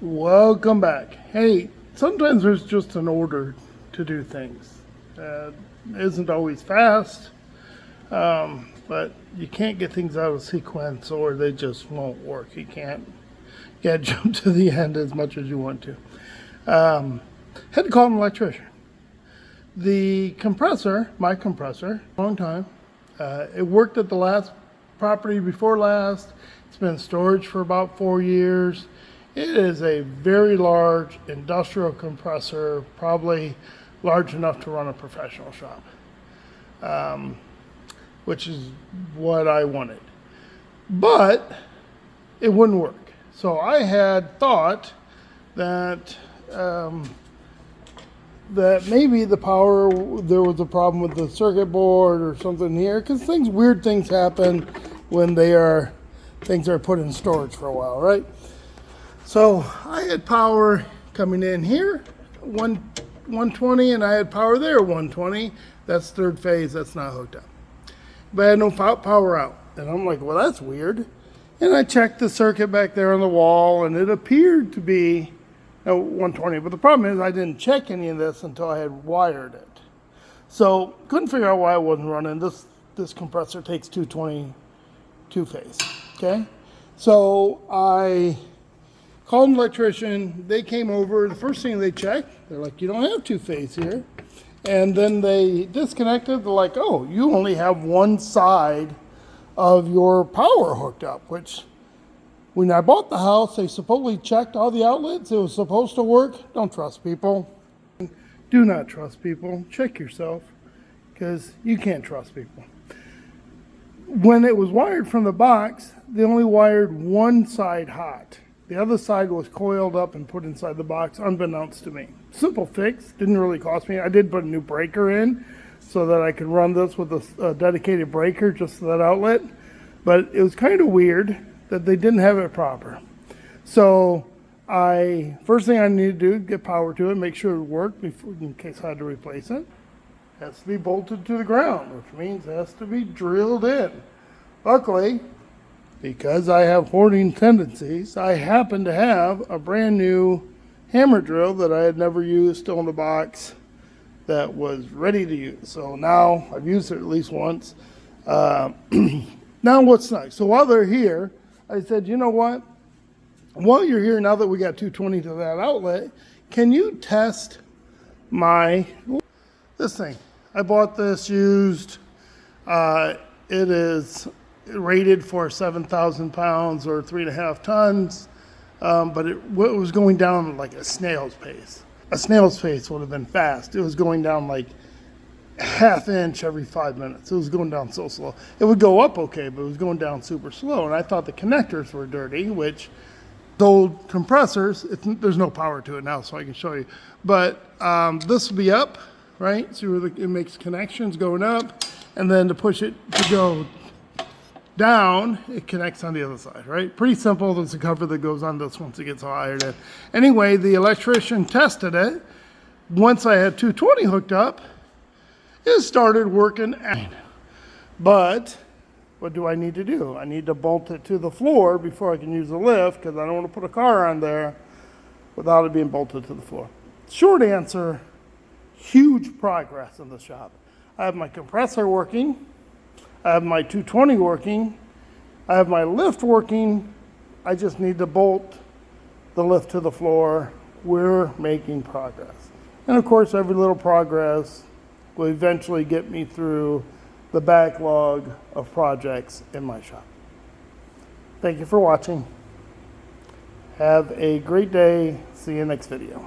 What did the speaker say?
Welcome back. Hey, sometimes there's just an order to do things. It isn't always fast, but you can't get things out of sequence or they just won't work. You can't jump to the end as much as you want to. Had to call an electrician. The compressor, my compressor, long time. It worked at the last property before last. It's been in storage for about 4 years. It is a very large industrial compressor, probably large enough to run a professional shop, which is what I wanted. But it wouldn't work. So I had thought that that maybe the power, there was a problem with the circuit board or something here, because weird things happen when things are put in storage for a while, right? So I had power coming in here, 120, and I had power there, 120. That's third phase, that's not hooked up. But I had no power out. And I'm like, well, that's weird. And I checked the circuit back there on the wall, and it appeared to be 120. But the problem is I didn't check any of this until I had wired it. So couldn't figure out why it wasn't running. This compressor takes 220 two-phase, okay? So I called an electrician. They came over. The first thing they checked, they're like, you don't have two-phase here. And then they disconnected. They're like, oh, you only have one side of your power hooked up, which when I bought the house, they supposedly checked all the outlets. It was supposed to work. Don't trust people. Do not trust people. Check yourself, because you can't trust people. When it was wired from the box, they only wired one side hot. The other side was coiled up and put inside the box, unbeknownst to me. Simple fix, didn't really cost me. I did put a new breaker in so that I could run this with a dedicated breaker just to that outlet. But it was kind of weird that they didn't have it proper. So first thing I needed to do, get power to it, make sure it worked in case I had to replace it. It has to be bolted to the ground, which means it has to be drilled in. Luckily, because I have hoarding tendencies, I happen to have a brand new hammer drill that I had never used, still in the box, that was ready to use. So now I've used it at least once. Now what's next? So while they're here, I said, you know what? While you're here, now that we got 220 to that outlet, can you test this thing? I bought this used. It is rated for 7,000 pounds or 3.5 tons, but it was going down like a snail's pace. A snail's pace would have been fast. It was going down like ½ inch every 5 minutes. It was going down so slow. It would go up okay, but it was going down super slow. And I thought the connectors were dirty, which old compressors, there's no power to it now, so I can show you. But this will be up, right? See where it makes connections going up, and then to push it to go down, it connects on the other side, right? Pretty simple. There's a cover that goes on this once it gets wired in. Anyway, the electrician tested it. Once I had 220 hooked up, it started working. But what do I need to do? I need to bolt it to the floor before I can use the lift, because I don't want to put a car on there without it being bolted to the floor. Short answer, huge progress in the shop. I have my compressor working. I have my 220 working. I have my lift working. I just need to bolt the lift to the floor. We're making progress. And of course, every little progress will eventually get me through the backlog of projects in my shop. Thank you for watching. Have a great day. See you next video.